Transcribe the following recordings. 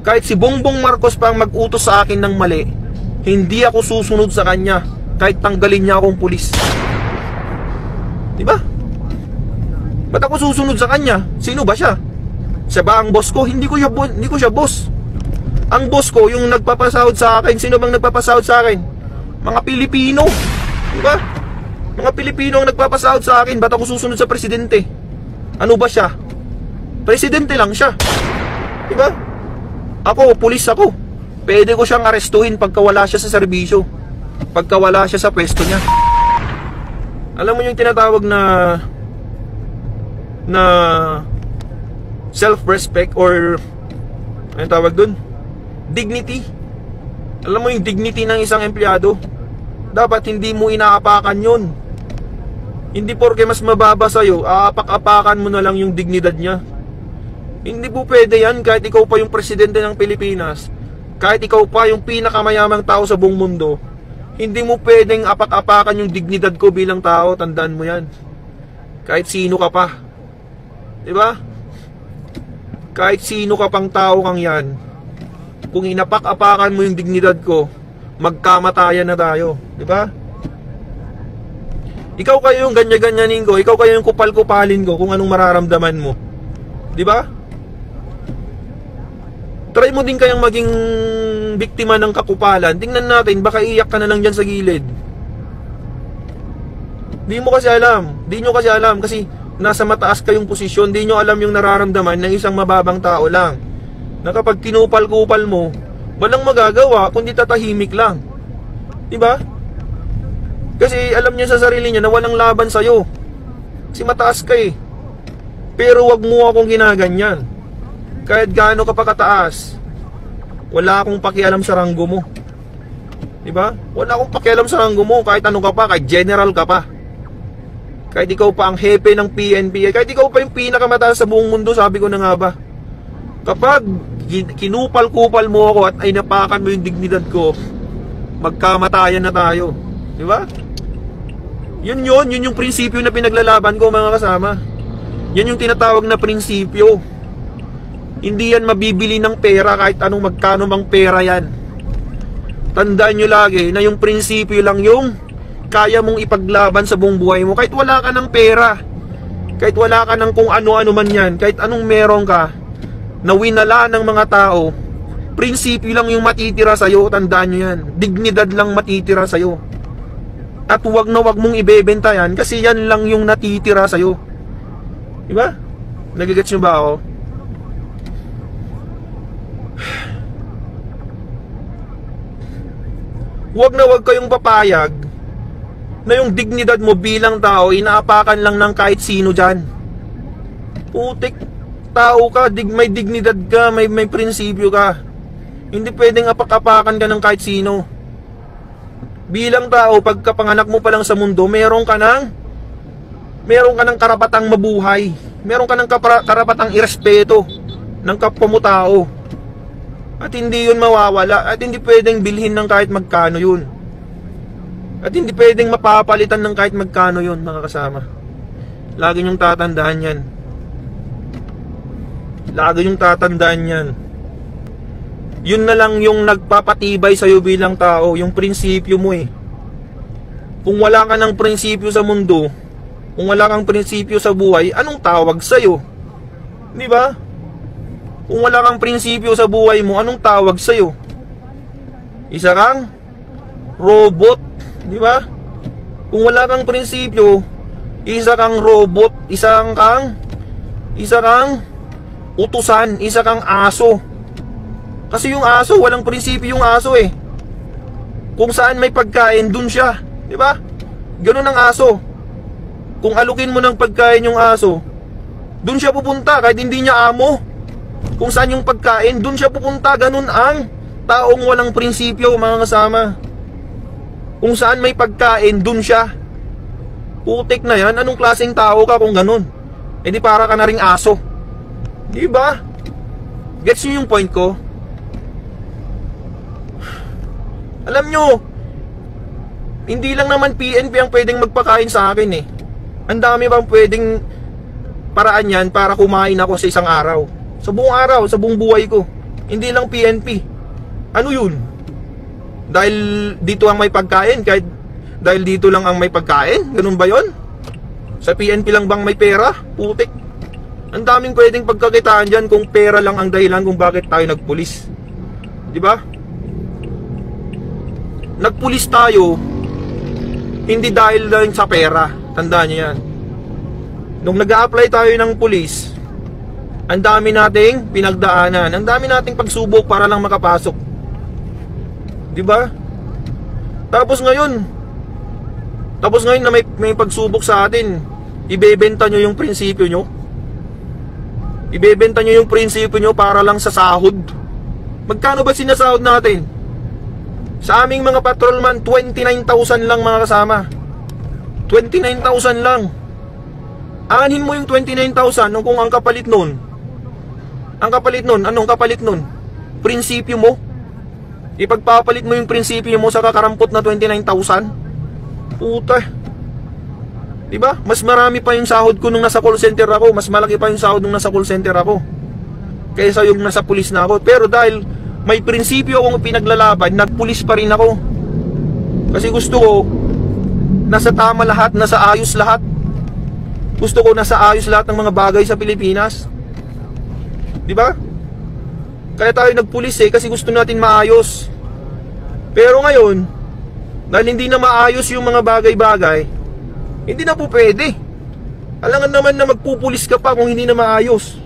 Kahit si Bongbong Marcos pa ang mag-utos sa akin ng mali, hindi ako susunod sa kanya kahit tanggalin niya akong pulis. Diba? Ba't ako susunod sa kanya? Sino ba siya? Siya ba ang boss ko? Hindi ko siya boss. Ang boss ko yung nagpapasahod sa akin. Sino bang nagpapasahod sa akin? Mga Pilipino. Diba? Mga Pilipino ang nagpapasahod sa akin. Ba't ako susunod sa presidente? Ano ba siya? Presidente lang siya. Diba? Ako, pulis ako. Pwede ko siyang arestuhin pagka wala siya sa serbisyo, pagka wala siya sa pwesto niya. Alam mo yung tinatawag na self-respect, or anong tawag dun? Dignity. Alam mo yung dignity ng isang empleyado, dapat hindi mo inaapakan yun. Hindi porke mas mababa sa'yo, aapak-apakan mo na lang yung dignidad niya. Hindi po pwede yan. Kahit ikaw pa yung presidente ng Pilipinas, kahit ikaw pa yung pinakamayamang tao sa buong mundo, hindi mo pwedeng apak-apakan yung dignidad ko bilang tao. Tandaan mo yan. Kahit sino ka pa, diba? Kahit sino ka pang tao kang yan, kung inapak-apakan mo yung dignidad ko, magkamatayan na tayo, diba? Ikaw kayo yung ganya-ganyanin ko, ikaw kayo yung kupal-kupalin ko kung anong mararamdaman mo, diba? Try mo din kayang maging biktima ng kakupalan. Tingnan natin, baka iyak ka na lang dyan sa gilid. Di mo kasi alam. Di nyo kasi alam kasi nasa mataas kayong posisyon. Di nyo alam yung nararamdaman ng isang mababang tao lang, na kapag kinupal-kupal mo, walang magagawa kundi tatahimik lang. Diba? Kasi alam niya sa sarili niya na walang laban sa'yo. Kasi mataas ka eh. Pero wag mo akong ginaganyan. Kahit gaano ka pa kataas, wala akong pakialam sa ranggo mo. Diba? Wala akong pakialam sa ranggo mo. Kahit ano ka pa, kahit general ka pa, kahit ikaw pa ang hepe ng PNP, kahit ikaw pa yung pinakamataas sa buong mundo. Sabi ko na nga ba, kapag kinupal-kupal mo ako at ay napakan mo yung dignidad ko, magkamatayan na tayo. Diba? Yun yung prinsipyo na pinaglalaban ko, mga kasama. Yan yung tinatawag na prinsipyo. Hindi yan mabibili ng pera, kahit anong magkano mang pera yan. Tandaan nyo lagi na yung prinsipyo lang yung kaya mong ipaglaban sa buong buhay mo. Kahit wala ka ng pera, kahit wala ka ng kung ano-ano man yan, kahit anong meron ka na winala ng mga tao, prinsipyo lang yung matitira sa'yo. Tandaan nyo yan. Dignidad lang matitira sa'yo. At wag na wag mong ibebenta yan, kasi yan lang yung natitira sa'yo. Diba? Nagigets nyo ba ako? Huwag na huwag kayong papayag na yung dignidad mo bilang tao inaapakan lang ng kahit sino dyan. Putik, tao ka, may dignidad ka, may prinsipyo ka. Hindi pwedeng apak-apakan ka ng kahit sino. Bilang tao, pagkapanganak mo pa lang sa mundo, meron ka ng karapatang mabuhay. Meron ka ng karapatang irespeto ng kapwa mo tao. At hindi yun mawawala. At hindi pwedeng bilhin ng kahit magkano yun. At hindi pwedeng mapapalitan ng kahit magkano yun, mga kasama. Lagi nyong tatandaan yan. Lagi nyong tatandaan yan. Yun na lang yung nagpapatibay sa'yo bilang tao, yung prinsipyo mo eh. Kung wala ka ng prinsipyo sa mundo, kung wala kang prinsipyo sa buhay, anong tawag sa'yo? Di ba? Kung wala kang prinsipyo sa buhay mo, anong tawag sa'yo? Isa kang robot, di ba? Kung wala kang prinsipyo, isa kang robot, isa kang utusan, isa kang aso. Kasi yung aso, walang prinsipyo yung aso eh. Kung saan may pagkain, dun siya, di ba? Ganun ang aso. Kung alukin mo ng pagkain yung aso, dun siya pupunta kahit hindi niya amo. Kung saan yung pagkain, dun siya pupunta. Ganun ang taong walang prinsipyo, mga kasama. Kung saan may pagkain, dun siya. Putik na yan. Anong klaseng tao ka kung ganun? Eh di para ka na ring aso. Di ba? Gets nyo yung point ko? Alam nyo, hindi lang naman PNP ang pwedeng magpakain sa akin eh. Ang dami bang pwedeng paraan yan para kumain ako sa isang araw. Sa buong araw, sa buong buhay ko. Hindi lang PNP. Ano yun? Dahil dito ang may pagkain, kahit dahil dito lang ang may pagkain? Ganun ba yon? Sa PNP lang bang may pera? Putik. Ang daming pwedeng pagkakitaan dyan kung pera lang ang dahilan kung bakit tayo nagpulis. Di ba? Nagpulis tayo hindi dahil lang sa pera. Tandaan niyo yan. Nung nag-a-apply tayo ng pulis, ang dami nating pinagdaanan, ang dami nating pagsubok para lang makapasok. Di ba? Tapos ngayon na may pagsubok sa atin, ibebenta nyo yung prinsipyo nyo. Ibebenta nyo yung prinsipyo nyo para lang sa sahod. Magkano ba sinasahod natin? Sa aming mga patrolman, 29,000 lang mga kasama. 29,000 lang. Aanhin mo yung 29,000 kung ang kapalit nun. Ang kapalit nun, anong kapalit nun? Prinsipyo mo. Ipagpapalit mo yung prinsipyo mo sa kakarampot na 29,000. Puta. Diba? Mas marami pa yung sahod ko nung nasa call center ako. Mas malaki pa yung sahod nung nasa call center ako kaysa yung nasa pulis na ako. Pero dahil may prinsipyo akong pinaglalaban, nagpulis pa rin ako. Kasi gusto ko nasa tama lahat, nasa ayos lahat. Gusto ko nasa ayos lahat ng mga bagay sa Pilipinas. Diba? Kaya tayo nagpulis kasi gusto natin maayos. Pero ngayon, dahil hindi na maayos yung mga bagay-bagay, hindi na po pwede. Alangan naman na magpupulis ka pa kung hindi na maayos.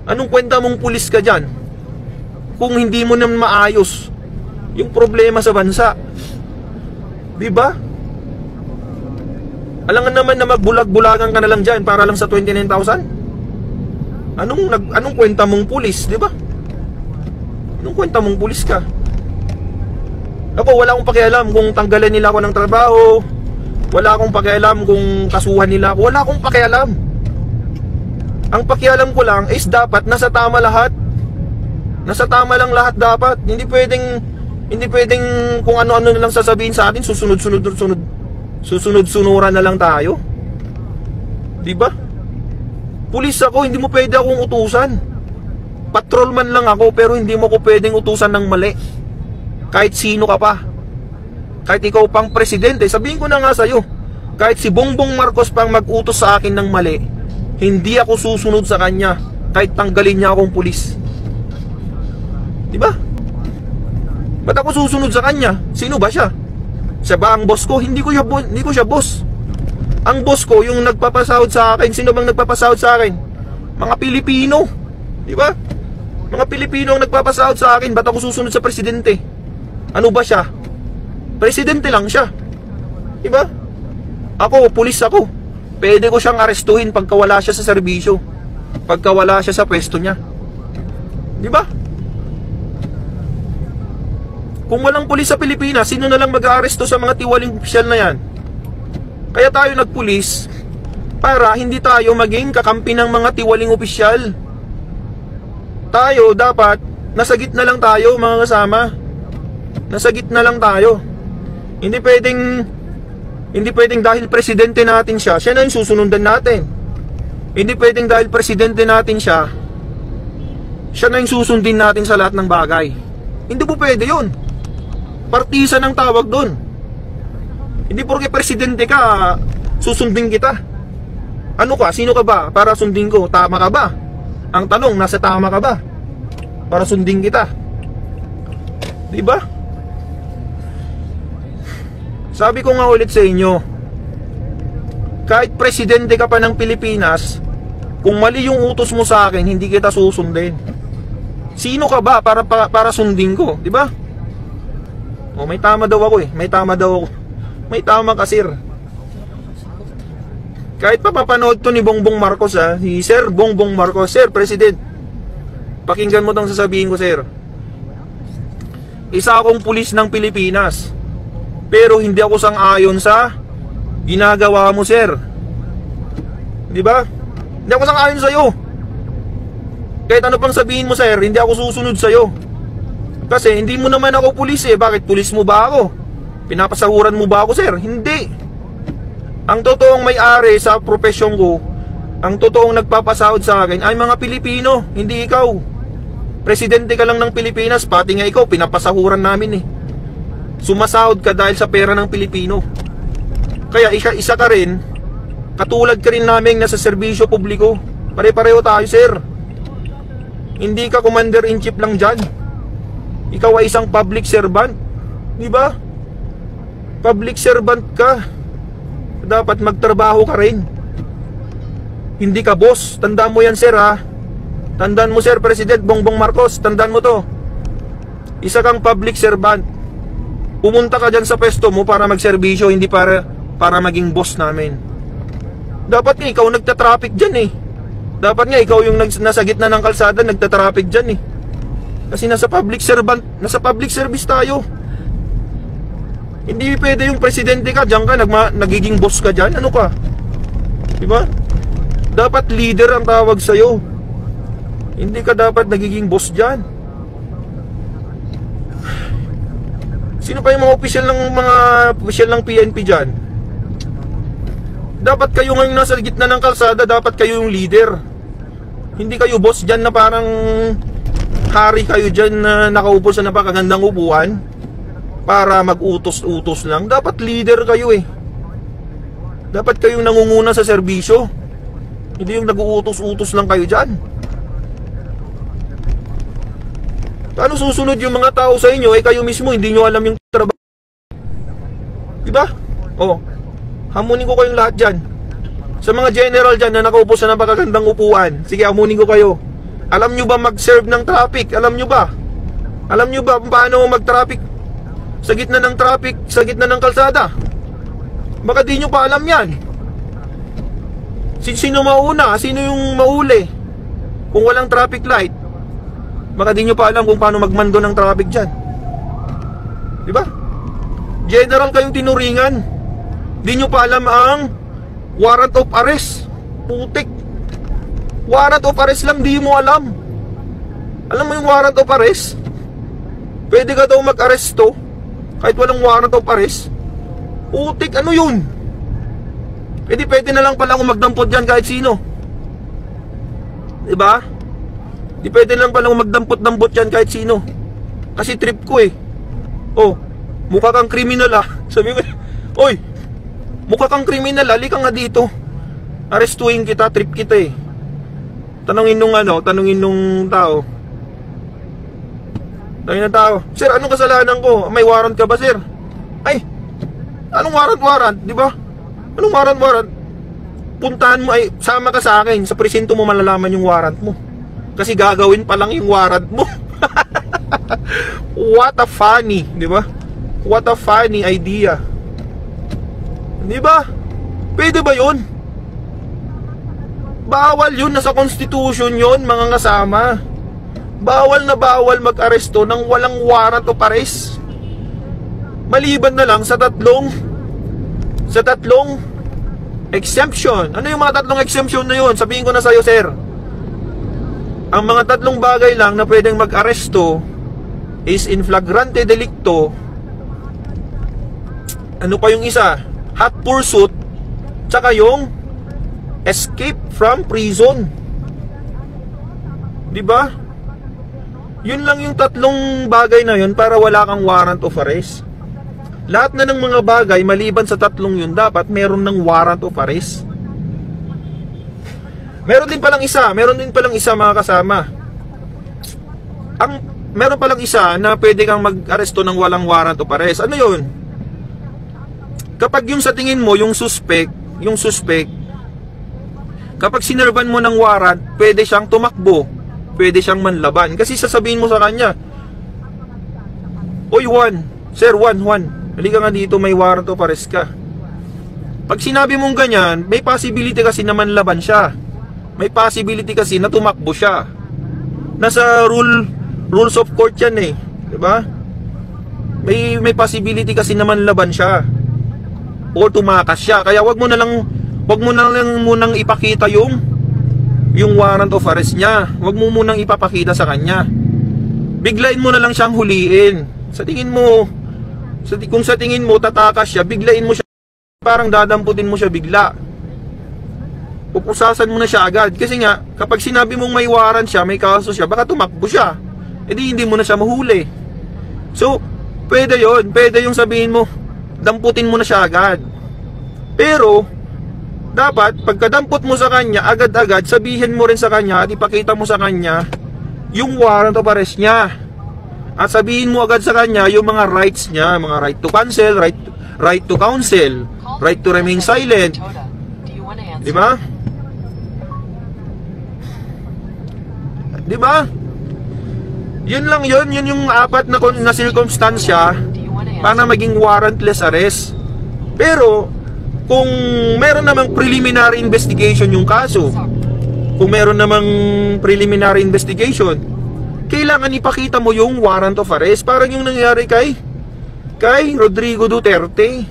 Anong kwenta mong pulis ka dyan kung hindi mo na maayos yung problema sa bansa? Diba? Alangan naman na magbulag-bulagan ka na lang dyan para lang sa 29,000? Anong kwenta mong pulis, diba? Anong kwenta mong pulis ka? Ako, wala akong pakialam kung tanggalan nila ako ng trabaho. Wala akong pakialam kung kasuhan nila ako. Wala akong pakialam. Ang pakialam ko lang is dapat nasa tama lahat. Nasa tama lang lahat dapat. Hindi pwedeng kung ano-ano na lang sasabihin sa atin, susunod-sunuran na lang tayo. Diba? Pulis ako, hindi mo pwede akong utusan. Patrolman lang ako, pero hindi mo ko pwedeng utusan ng mali. Kahit sino ka pa. Kahit ikaw pang presidente, sabihin ko na nga sa'yo, kahit si Bongbong Marcos pang mag-utos sa akin ng mali, hindi ako susunod sa kanya kahit tanggalin niya akong pulis. Diba? Ba't ako susunod sa kanya? Sino ba siya? Siya ba ang boss ko? Hindi ko siya boss. Ang boss ko yung nagpapasahod sa akin. Sino bang nagpapasahod sa akin? Mga Pilipino. Diba? Mga Pilipino ang nagpapasahod sa akin. Ba't ako susunod sa presidente? Ano ba siya? Presidente lang siya. Diba? Ako, pulis ako. Pwede ko siyang arestuhin pagka wala siya sa serbisyo, pagka wala siya sa pwesto niya. Diba? Kung walang pulis sa Pilipinas, sino na lang mag-aaresto sa mga tiwaling opisyal na yan? Kaya tayo nagpulis para hindi tayo maging kakampi ng mga tiwaling opisyal. Tayo dapat nasa gitna lang tayo, mga kasama. Nasa gitna lang tayo. Hindi pwedeng dahil presidente natin siya na yung susunundan natin. Hindi pwedeng dahil presidente natin siya na yung susundin natin sa lahat ng bagay. Hindi po pwede yun. Partisan ang tawag doon. Hindi porke presidente ka, susundin kita. Ano ka? Sino ka ba para sundin ko? Tama ka ba? Ang tanong, nasa tama ka ba para sundin kita? Diba? Sabi ko nga ulit sa inyo, kahit presidente ka pa ng Pilipinas, kung mali yung utos mo sa akin, hindi kita susundin. Sino ka ba para sundin ko? Diba? O, may tama daw ako eh. May tama daw ako. May tama ka, sir. Kahit pa papanood to ni Bongbong Marcos, si Sir Bongbong Marcos, Sir President, pakinggan mo tong sasabihin ko, sir. Isa akong pulis ng Pilipinas, pero hindi ako sang-ayon sa ginagawa mo, sir. Diba? Hindi ako sang-ayon sa'yo. Kahit ano pang sabihin mo, sir, hindi ako susunod sa'yo. Kasi hindi mo naman ako pulis eh. Bakit pulis mo ba ako? Pinapasahuran mo ba ako, sir? Hindi. Ang totoong may-ari sa profesyon ko, ang totoong nagpapasahod sa akin ay mga Pilipino, hindi ikaw. Presidente ka lang ng Pilipinas, pati nga ikaw, pinapasahuran namin eh. Sumasahod ka dahil sa pera ng Pilipino. Kaya isa ka rin, katulad ka rin namin nasa serbisyo publiko. Pare-pareho tayo, sir. Hindi ka commander-in-chief lang dyan. Ikaw ay isang public servant. Di ba? Public servant ka. Dapat magtrabaho ka rin. Hindi ka boss. Tandaan mo yan, sir, ha? Tandaan mo, Sir President Bongbong Marcos. Tandaan mo to. Isa kang public servant. Pumunta ka dyan sa pwesto mo para magserbisyo, hindi para maging boss namin. Dapat nga ikaw nagtatraffic dyan eh. Dapat nga ikaw yung nasa gitna ng kalsada nagtatraffic dyan eh. Kasi nasa public service tayo. Hindi pwede yung presidente ka, dyan ka, nagiging boss ka dyan. Ano ka? Diba? Dapat leader ang tawag sa'yo. Hindi ka dapat nagiging boss dyan. Sino pa yung mga opisyal ng PNP dyan? Dapat kayo ngayon nasa gitna ng kalsada, dapat kayo yung leader. Hindi kayo boss dyan na parang hari kayo dyan na nakaupo sa napakagandang upuan para mag-utos-utos lang. Dapat leader kayo eh. Dapat kayong nangunguna sa serbisyo. Hindi yung nag-uutos-utos lang kayo dyan. Paano susunod yung mga tao sa inyo eh kayo mismo hindi nyo alam yung trabaho? Diba? Oh, hamunin ko kayong lahat dyan. Sa mga general dyan na nakaupo sa napakagandang upuan, sige, hamunin ko kayo. Alam nyo ba mag-serve ng traffic? Alam nyo ba? Alam nyo ba paano mag-traffic sa gitna ng traffic, sa gitna ng kalsada? Baka di nyo pa alam yan. Sino mauna? Sino yung mauli? Kung walang traffic light, baka di nyo pa alam kung paano magmando ng traffic dyan. Diba? General kayong tinuringan. Di nyo pa alam ang warrant of arrest. Putik. Warrant of arrest lang di mo alam. Alam mo yung warrant of arrest? Pwede ka daw mag-aresto kahit walang warrant of arrest. Putik, ano yun? Pwede na lang pala akong magdampot dyan kahit sino. Diba? Di pwede lang pala akong magdampot-dampot dyan kahit sino. Kasi trip ko eh. Oh, mukha kang kriminal ah. Sabi ko, oy, mukha kang kriminal, halika nga dito. Arestuhin kita, trip kita eh. Tanungin nung tao. Tanungin ng tao, sir, anong kasalanan ko? May warrant ka ba, sir? Ay, anong warrant? Di ba? Anong warrant? Puntahan mo, ay, sama ka sa akin. Sa presinto mo malalaman yung warrant mo. Kasi gagawin pa lang yung warrant mo. What a funny, di ba? What a funny idea. Di ba? Pwede ba yun? Bawal yun, nasa constitution yun, mga kasama. Bawal na bawal mag-aresto ng walang warrant of arrest. Maliban na lang sa tatlong exemption. Ano yung mga tatlong exemption na yun? Sabihin ko na sa'yo, sir. Ang mga tatlong bagay lang na pwedeng mag-aresto is in flagrante delicto. Ano pa yung isa? Hot pursuit. Tsaka yung escape from prison. Diba? Yun lang yung tatlong bagay na yun para wala kang warrant of arrest. Lahat na ng mga bagay maliban sa tatlong yun dapat meron ng warrant of arrest. Meron din palang isa mga kasama. Meron palang isa na pwede kang mag-aresto ng walang warrant of arrest. Ano yun? Kapag yung sa tingin mo yung suspect, kapag sinerban mo ng warrant, pwede siyang tumakbo, pwede siyang manlaban. Kasi sasabihin mo sa kanya, oy Juan, sir Juan, halika nga dito, may warrant of arrest ka. Pag sinabi mong ganyan, may possibility kasi na manlaban siya. May possibility kasi na tumakbo siya. Nasa rules of court yan eh, diba? May possibility kasi na manlaban siya o tumakas siya. Kaya wag mo na lang munang ipakita yung warrant of arrest niya. Wag mo munang ipapakita sa kanya. Biglain mo na lang siyang huliin. Kung sa tingin mo tatakas siya, biglain mo siya, parang dadamputin mo siya bigla. Pupusasan mo na siya agad. Kasi nga, kapag sinabi mong may warrant siya, may kaso siya, baka tumakbo siya. edi hindi mo na siya mahuli. So, pwede yon, pwede yung sabihin mo, damputin mo na siya agad. Pero, dapat, pagkadampot mo sa kanya, agad-agad, sabihin mo rin sa kanya at ipakita mo sa kanya yung warrant of arrest niya. At sabihin mo agad sa kanya yung mga rights niya, mga right to cancel, right to counsel, right to remain silent. Di ba? Di ba? Yun lang yun yung apat na circumstansya para maging warrantless arrest. Pero, kung meron namang preliminary investigation yung kaso, kung meron namang preliminary investigation, kailangan ipakita mo yung warrant of arrest. Parang yung nangyari kay Rodrigo Duterte.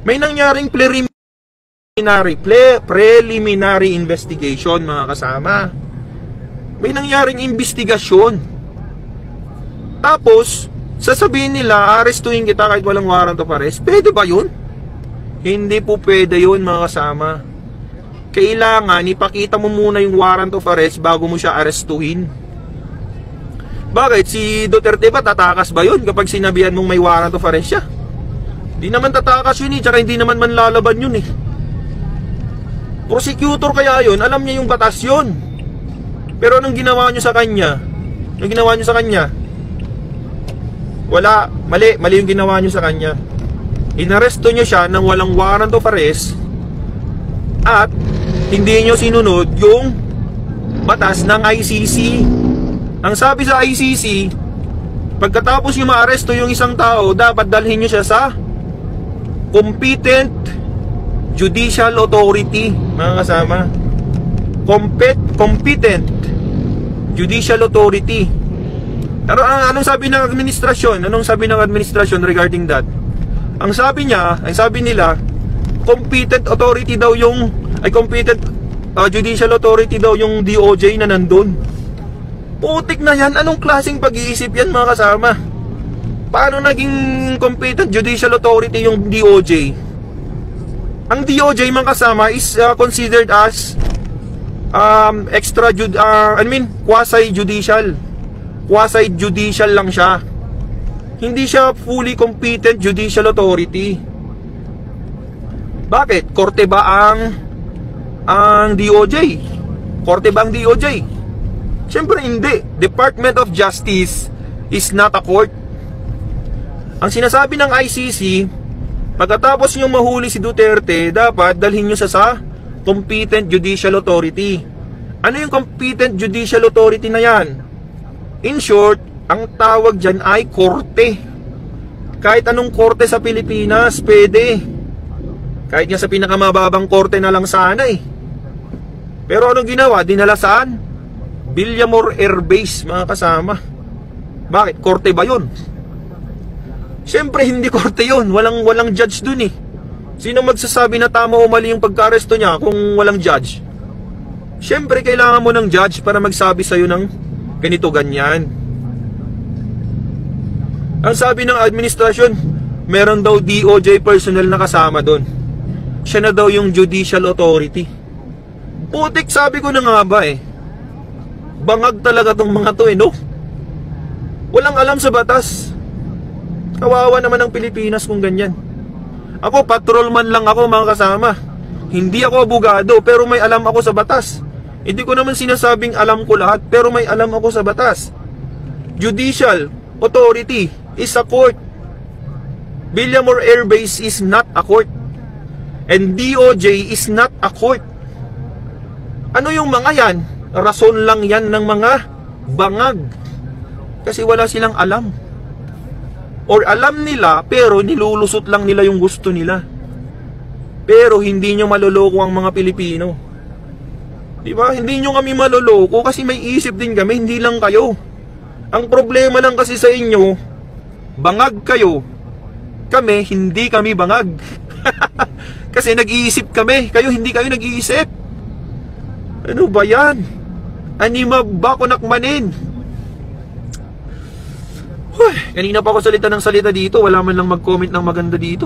May nangyaring preliminary investigation, mga kasama. May nangyaring investigasyon. Tapos, sasabihin nila, arestuhin kita kahit walang warrant of arrest. Pwede ba yun? Hindi po pwede yun, mga kasama. Kailangan ipakita mo muna yung warrant of arrest bago mo siya arestuhin. Bakit? Si Duterte ba tatakas ba yun kapag sinabihan mong may warrant of arrest siya? Hindi naman tatakas yun eh, tsaka hindi naman manlalaban yun eh. Prosecutor kaya yun, alam niya yung batas yun. Pero anong ginawa nyo sa kanya? Anong ginawa nyo sa kanya? Wala, mali yung ginawa nyo sa kanya. Inaresto nyo siya nang walang warrant of arrest at hindi nyo sinunod yung batas ng ICC. Ang sabi sa ICC, pagkatapos nyo maaresto yung isang tao, dapat dalhin nyo siya sa competent judicial authority, mga kasama. Competent judicial authority. Pero anong sabi ng administrasyon? Anong sabi ng administrasyon regarding that? Ang sabi nila, competent authority daw yung, competent judicial authority daw yung DOJ na nandun. Putik na yan, anong klaseng pag-iisip yan, mga kasama? Paano naging competent judicial authority yung DOJ? Ang DOJ, mga kasama, is considered as quasi-judicial. Quasi-judicial lang siya. Hindi siya fully competent judicial authority. Bakit? Korte ba ang DOJ? Korte ba ang DOJ? Siyempre hindi. Department of Justice is not a court. Ang sinasabi ng ICC, pagkatapos nyo mahuli si Duterte, dapat dalhin nyo sa competent judicial authority. Ano yung competent judicial authority na yan? In short, ang tawag dyan ay korte. Kahit anong korte sa Pilipinas, pwede. Kahit nga sa pinakamababang korte na lang sana eh. Pero anong ginawa? Dinala saan? Villamor Air Base, mga kasama. Bakit? Korte ba yun? Siyempre hindi korte yun. Walang judge dun eh. Sino magsasabi na tama o mali yung pagka-aresto niya kung walang judge? Siyempre kailangan mo ng judge para magsabi sa'yo ng ganito ganyan. Ang sabi ng administrasyon, meron daw DOJ personnel na kasama doon. Siya na daw yung judicial authority. Putik, sabi ko na nga ba eh. Bangag talaga tong mga to eh, no? Walang alam sa batas. Kawawa naman ang Pilipinas kung ganyan. Ako, patrolman lang ako, mga kasama. Hindi ako abogado, pero may alam ako sa batas. Hindi ko naman sinasabing alam ko lahat, pero may alam ako sa batas. Judicial authority is a court. Villamor Air Base is not a court. And DOJ is not a court. Ano yung mga yan? Rason lang yan ng mga bangag. Kasi wala silang alam. Or alam nila, pero nilulusot lang nila yung gusto nila. Pero hindi nyo maloloko ang mga Pilipino. Diba? Hindi nyo kami maloloko kasi may isip din kami, hindi lang kayo. Ang problema lang kasi sa inyo, bangag kayo. Kami, hindi kami bangag. Kasi nag-iisip kami, kayo hindi kayo nag-iisip. Ano ba yan? Anima ba ko nakmanin? Kanina pa ako salita ng salita dito, wala man lang mag-comment ng maganda dito.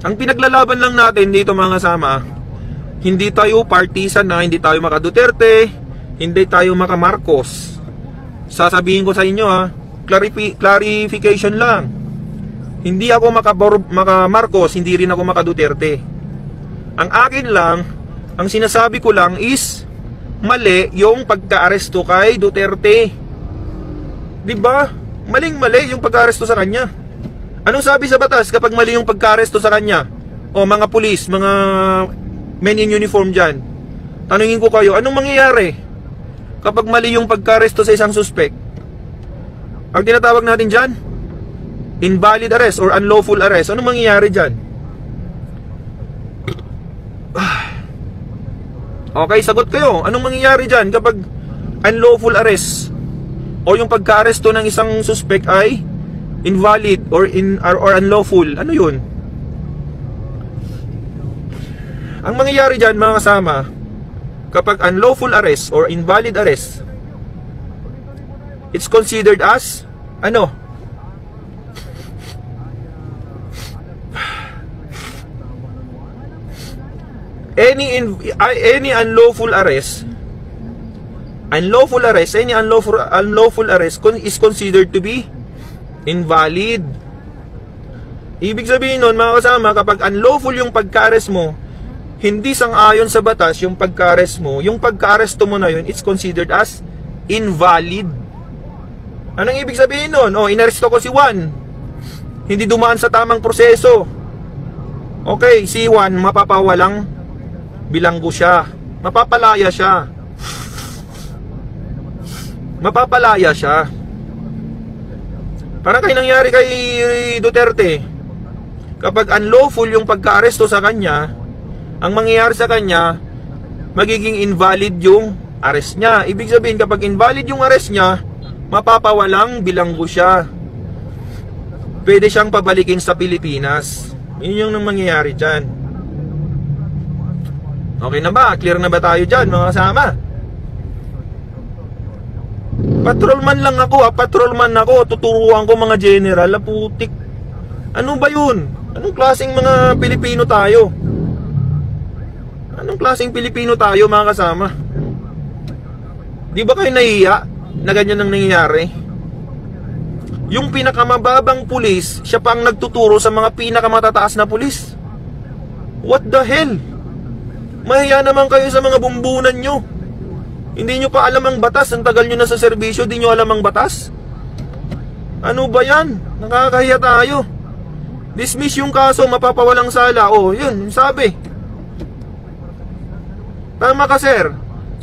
Ang pinaglalaban lang natin dito, mga kasama, Hindi tayo partisan na, hindi tayo maka Duterte, hindi tayo maka Marcos. Sasabihin ko sa inyo clarification lang. Hindi ako maka Marcos, hindi rin ako maka Duterte. Ang akin lang, ang sinasabi ko lang is mali yung pagka-aresto kay Duterte. 'Di ba? Maling-mali yung pagka-aresto sa kanya. Anong sabi sa batas kapag mali yung pagka-aresto sa kanya? O mga pulis, mga men in uniform dyan, tanungin ko kayo, anong mangyayari kapag mali yung pagka-aresto sa isang suspect? Ang tinatawag natin dyan, invalid arrest or unlawful arrest. Anong mangyayari dyan? Okay, sagot kayo. Anong mangyayari dyan kapag unlawful arrest o yung pagka-aresto ng isang suspect ay invalid or unlawful? Ano yun? Ang mangyayari dyan, mga kasama, kapag unlawful arrest or invalid arrest, it's considered as ano? Any unlawful arrest, is considered to be invalid. Ibig sabihin nun, mga kasama, kapag unlawful yung pagka-arrest mo, hindi sang-ayon sa batas yung pagka-arrest mo, yung pagka-aresto mo na yun, it's considered as invalid. Anong ibig sabihin nun? Inaresto ko si Juan, hindi dumaan sa tamang proseso. Okay, si Juan, mapapawalang bilanggo siya, mapapalaya siya. Parang kayo nangyari kay Duterte. Kapag unlawful yung pagka-aresto sa kanya, ang mangyayari sa kanya, magiging invalid yung arrest niya. Ibig sabihin, kapag invalid yung arrest niya, mapapawalang bilanggo siya. Pwede siyang pabalikin sa Pilipinas. Yun yung mangyayari dyan. Okay na ba? Clear na ba tayo dyan, mga kasama? Patrolman lang ako, patrolman ako. Tuturuan ko mga general, putik. Ano ba yun? Anong klaseng mga Pilipino tayo? Anong klaseng Pilipino tayo, mga kasama? Di ba kayo nahiya na ganyan ang nangyayari? Yung pinakamababang pulis, siya pang nagtuturo sa mga pinakamatataas na pulis. What the hell? Mahiya naman kayo sa mga bumbunan nyo. Hindi nyo pa alam ang batas. Ang tagal nyo na sa serbisyo, di nyo alam ang batas. Ano ba yan? Nakakahiya tayo. Dismiss yung kaso, mapapawalang sala. Yun, sabi. Tama ka, sir.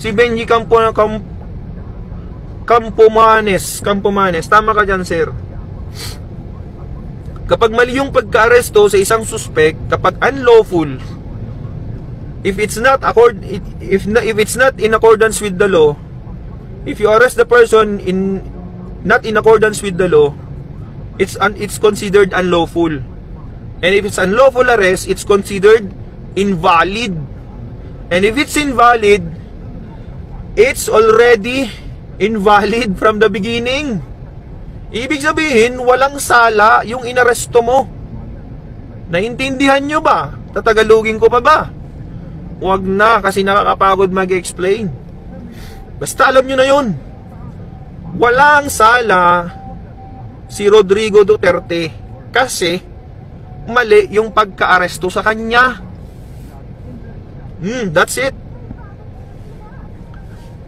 Si Benji Campomanes. Tama ka dyan, sir. Kapag mali yung pagka-aresto sa isang suspect, kapag unlawful, if it's not in accordance with the law, if you arrest the person not in accordance with the law, it's considered unlawful. And if it's unlawful arrest, it's considered invalid. And if it's invalid, it's already invalid from the beginning. Ibig sabihin, walang sala yung inaresto mo. Naintindihan nyo ba? Tatagalugin ko pa ba? Huwag na, kasi nakakapagod mag-explain. Basta alam nyo na yun. Walang sala si Rodrigo Duterte kasi mali yung pagka-aresto sa kanya. That's it.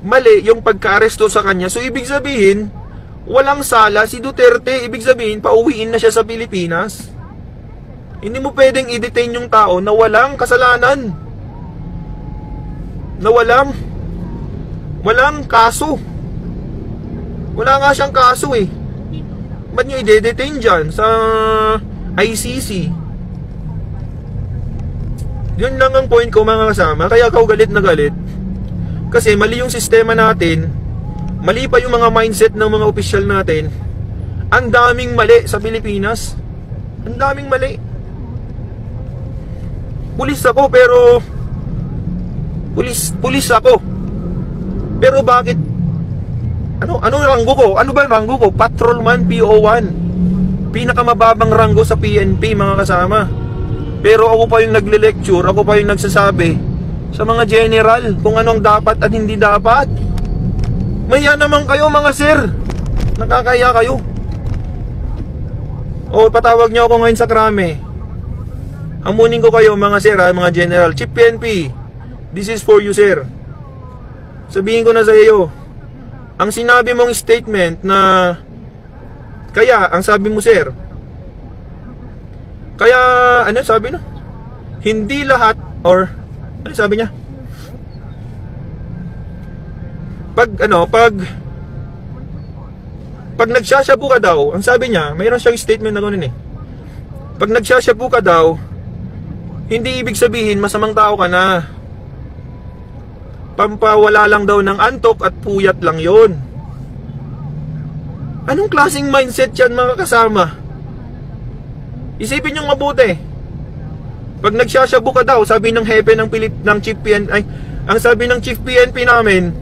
Mali yung pagka-aresto sa kanya. So ibig sabihin, walang sala si Duterte. Ibig sabihin, pauwiin na siya sa Pilipinas. Hindi mo pwedeng i-detain yung tao na walang kasalanan, na walang kaso. Wala nga siyang kaso eh. Ba't nyo i-detain dyan sa ICC? Yun lang ang point ko, mga kasama. Kaya ako galit na galit kasi mali yung sistema natin. Mali pa yung mga mindset ng mga opisyal natin. Ang daming mali sa Pilipinas. Ang daming mali. Pulis ako pero Pulis ako. Pero bakit? Ano ranggo ko? Ano ba ranggo ko? Patrolman PO1. Pinakamababang ranggo sa PNP, mga kasama. Pero ako pa yung nagle-lecture, ako pa yung nagsasabi sa mga general kung anong dapat at hindi dapat. Maya naman kayo mga sir. Nakakaya kayo. O patawag nyo ako ngayon sa krame. Amunin ko kayo mga sir ha, mga general. Chief PNP, this is for you sir. Sabihin ko na sa iyo, ang sinabi mong statement na kaya, ang sabi mo sir, kaya ano sabi na? Hindi lahat or ano sabi niya? Pag nagsashabu ka daw, ang sabi niya, mayroon siyang statement na ganoon eh. Pag nagsashabu ka daw, hindi ibig sabihin masamang tao ka na. Pampawala lang daw ng antok at puyat lang yon. Anong klaseng mindset yan mga kasama? Isipin nyo mabuti. Pag nagsashabu ka daw, sabi ng hepe ng Chief PNP, ang sabi ng Chief PNP namin,